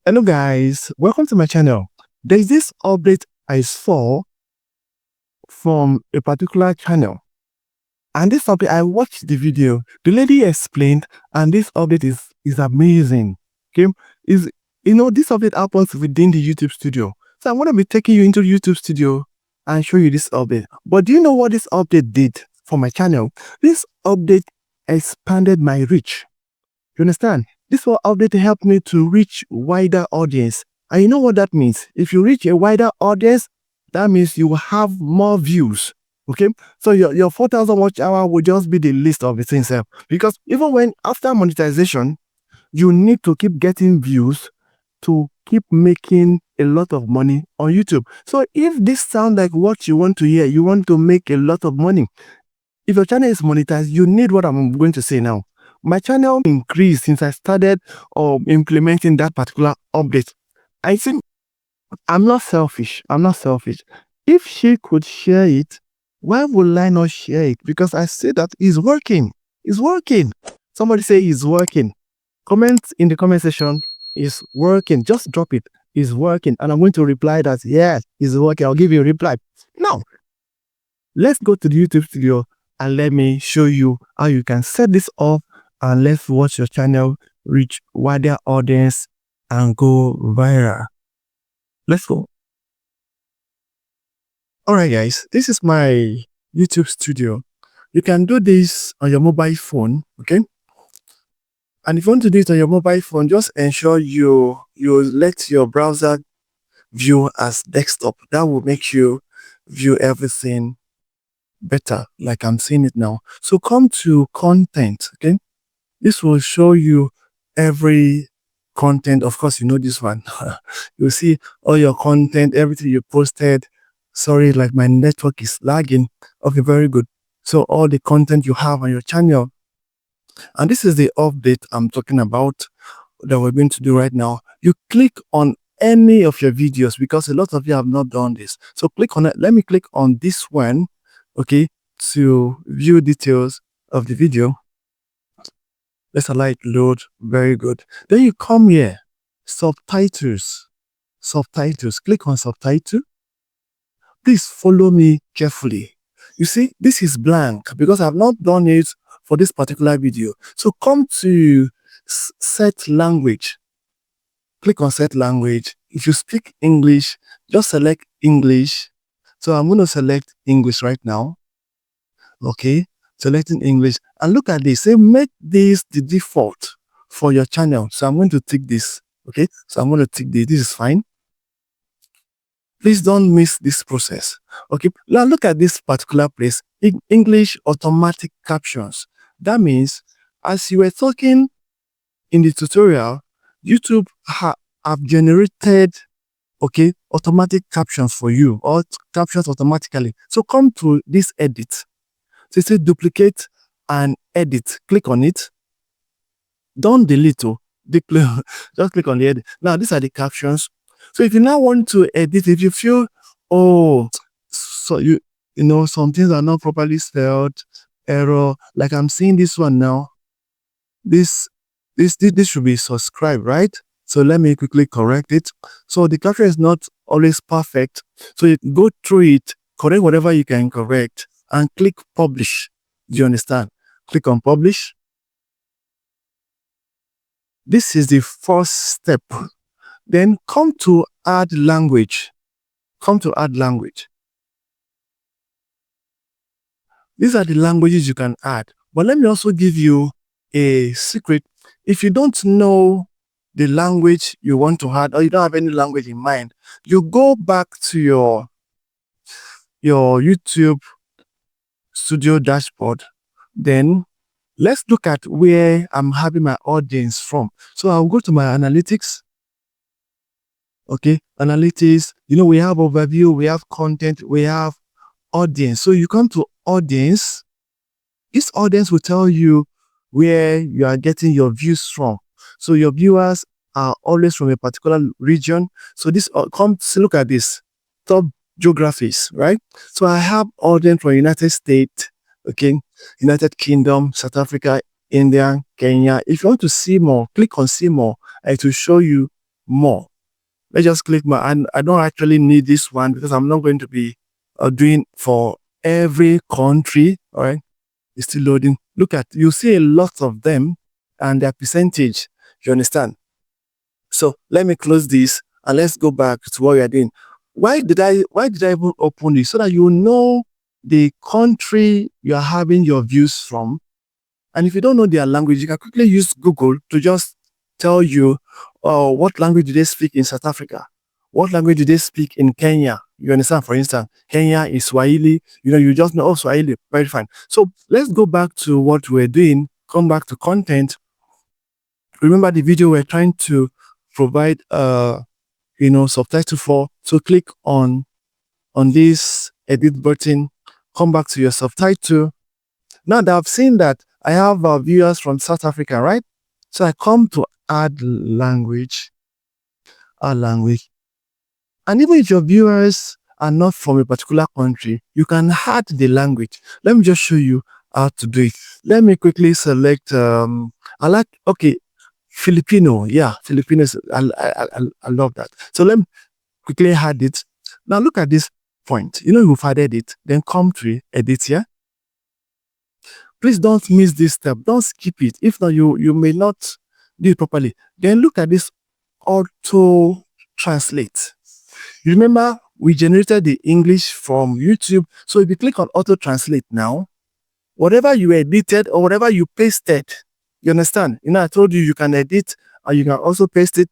Hello guys, welcome to my channel. There's this update I saw from a particular channel, and this update, I watched the video, the lady explained, and this update is amazing. Okay, this update happens within the YouTube studio. So I'm going to be taking you into YouTube studio and show you this update. But do you know what this update did for my channel? This update expanded my reach. You understand? This update helped me to reach wider audience. And you know what that means? If you reach a wider audience, that means you will have more views. Okay? So your 4,000 watch hour will just be the least of the things. Because even when after monetization, you need to keep getting views to keep making a lot of money on YouTube. So if this sounds like what you want to hear, you want to make a lot of money. If your channel is monetized, you need what I'm going to say now. My channel increased since I started implementing that particular update. I think I'm not selfish. If she could share it, why would I not share it? Because I see that it's working. It's working. Somebody say it's working. Comment in the comment section, it's working. Just drop it. It's working. And I'm going to reply that, yes, it's working. I'll give you a reply. Now, let's go to the YouTube studio and let me show you how you can set this up, and let's watch your channel reach wider audience and go viral. Let's go. Alright guys, this is my YouTube studio. You can do this on your mobile phone, okay? And if you want to do it on your mobile phone, just ensure you let your browser view as desktop. That will make you view everything better, like I'm seeing it now. So come to content, okay? This will show you every content. Of course, you know this one. You'll see all your content, everything you posted. Sorry, like my network is lagging. Okay, very good. So all the content you have on your channel. And this is the update I'm talking about that we're going to do right now. You click on any of your videos because a lot of you have not done this. So click on it. Let me click on this one, okay, to view details of the video. Let's allow it load. Very good. Then you come here, subtitles. Click on subtitle. Please follow me carefully. You see, this is blank because I've not done it for this particular video. So come to set language. Click on set language. If you speak English, just select English. So I'm going to select English right now. Okay. Selecting English, and look at this. Say make this the default for your channel. So I'm going to tick this. Okay, so I'm going to tick this. This is fine. Please don't miss this process. Okay, now look at this particular place. English automatic captions. That means as you were talking in the tutorial, YouTube have generated automatic captions for you, or captions automatically. So come to this edit. So it says duplicate and edit. Click on it. Don't delete it. Just click on the edit. Now these are the captions. So if you now want to edit, if you feel, so you know some things are not properly spelled, error, like I'm seeing this one now. This should be subscribed, right? So let me quickly correct it. So the caption is not always perfect. So you go through it, correct whatever you can correct, and click publish. Do you understand? Click on publish. This is the first step. Then come to add language. These are the languages you can add. But let me also give you a secret. If you don't know the language you want to add, or you don't have any language in mind, you go back to your YouTube studio dashboard. Then let's look at where I'm having my audience from. So I'll go to my analytics. Okay, analytics. You know, we have overview, we have content, we have audience. So you come to audience. This audience will tell you where you are getting your views from. So your viewers are always from a particular region. So this look at this top geographies, right? So I have audience from United States, okay, United Kingdom, South Africa, India, Kenya. If you want to see more, click on see more, and it will show you more. Let's just click more. And I don't actually need this one because I'm not going to be doing for every country. All right. It's still loading. Look at, you see a lot of them and their percentage. You understand? So let me close this and let's go back to what we are doing. Why did I even open this? So that you know the country you are having your views from. And if you don't know their language, you can quickly use Google to just tell you what language do they speak in South Africa? What language do they speak in Kenya? You understand? For instance, Kenya is Swahili. You just know, oh, Swahili, very fine. So let's go back to what we're doing. Come back to content. Remember the video we're trying to provide, subtitle for. So click on this edit button. Come back to your subtitle. Now that I've seen that I have viewers from South Africa, right? So I come to add language. And even if your viewers are not from a particular country, you can add the language. Let me just show you how to do it. Let me quickly select, Filipino. Yeah, Filipinos. I love that. So let me quickly add it. Now look at this point. You've added it. Then come to edit here. Please don't miss this step. Don't skip it. If not, you may not do it properly. Then look at this auto translate. You remember we generated the English from YouTube. So if you click on auto translate now, whatever you edited or whatever you pasted, you understand? I told you can edit and you can also paste it.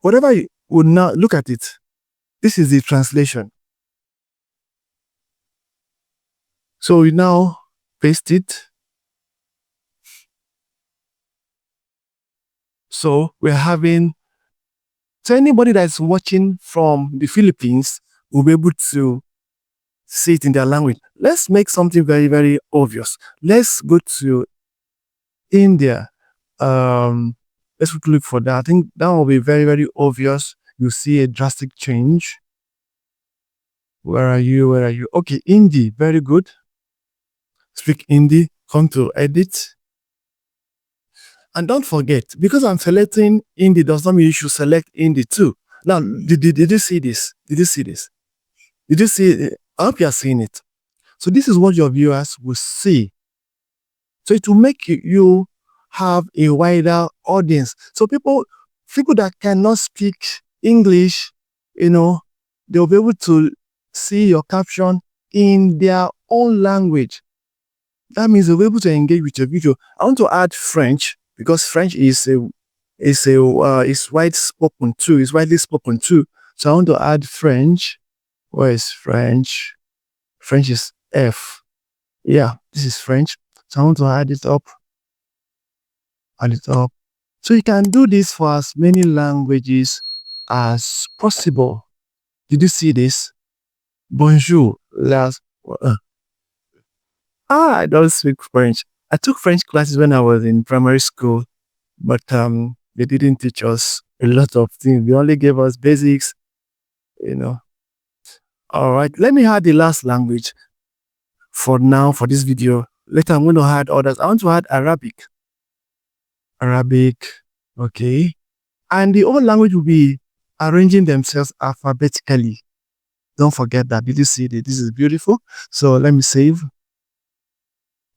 Whatever you would now look at it. This is the translation. So we now paste it. So we're having, so anybody that's watching from the Philippines will be able to see it in their language. Let's make something very, very obvious. Let's go to India. Let's look for that. I think that will be very, very obvious. You see a drastic change. Where are you? Okay, Hindi, very good. Speak Hindi, come to edit. And don't forget, because I'm selecting Hindi does not mean you should select Hindi too. Now, did you see this? Did you see this? Did you see it? I hope you are seeing it. So this is what your viewers will see. So it will make you have a wider audience. So people that cannot speak English, they'll be able to see your caption in their own language. That means they'll be able to engage with your video. I want to add French because French is widely spoken too. So I want to add French. Where is French? French is F. Yeah, this is French. So I want to add it up. So you can do this for as many languages as possible. Did you see this? Bonjour. I don't speak French. I took French classes when I was in primary school, but they didn't teach us a lot of things. They only gave us basics, All right, let me add the last language for now for this video. Later I'm going to add others. I want to add Arabic. Okay. And the other language will be arranging themselves alphabetically. Don't forget that. Did you see that? This is beautiful. So let me save.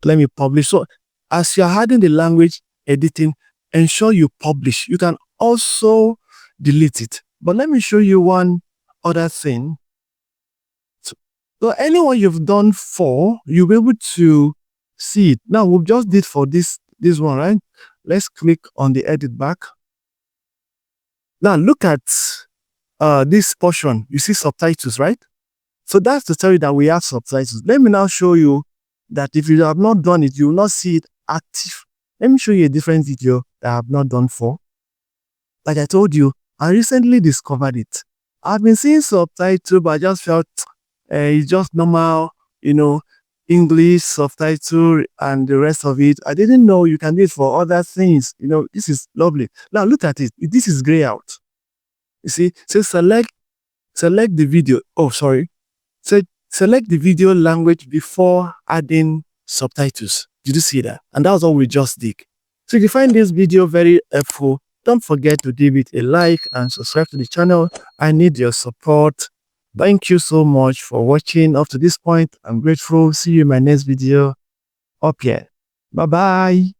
Let me publish. So as you're adding the language editing, ensure you publish. You can also delete it. But let me show you one other thing. So anyone you've done for, you'll be able to see it. Now we've just did for this one, right? Let's click on the edit back. Now look at this portion. You see subtitles, right? So that's to tell you that we have subtitles. Let me now show you that if you have not done it, you will not see it active. Let me show you a different video that I have not done for. Like I told you, I recently discovered it. I've been seeing subtitles, but I just felt it's just normal, English subtitle and the rest of it. I didn't know you can do it for other things. This is lovely. Now look at it. This is gray out. You see, so select the video. Oh, sorry. So select the video language before adding subtitles. Did you see that? And that was what we just did. So if you find this video very helpful, Don't forget to give it a like and subscribe to the channel. I need your support. Thank you so much for watching up to this point. I'm grateful. See you in my next video up here. Bye bye.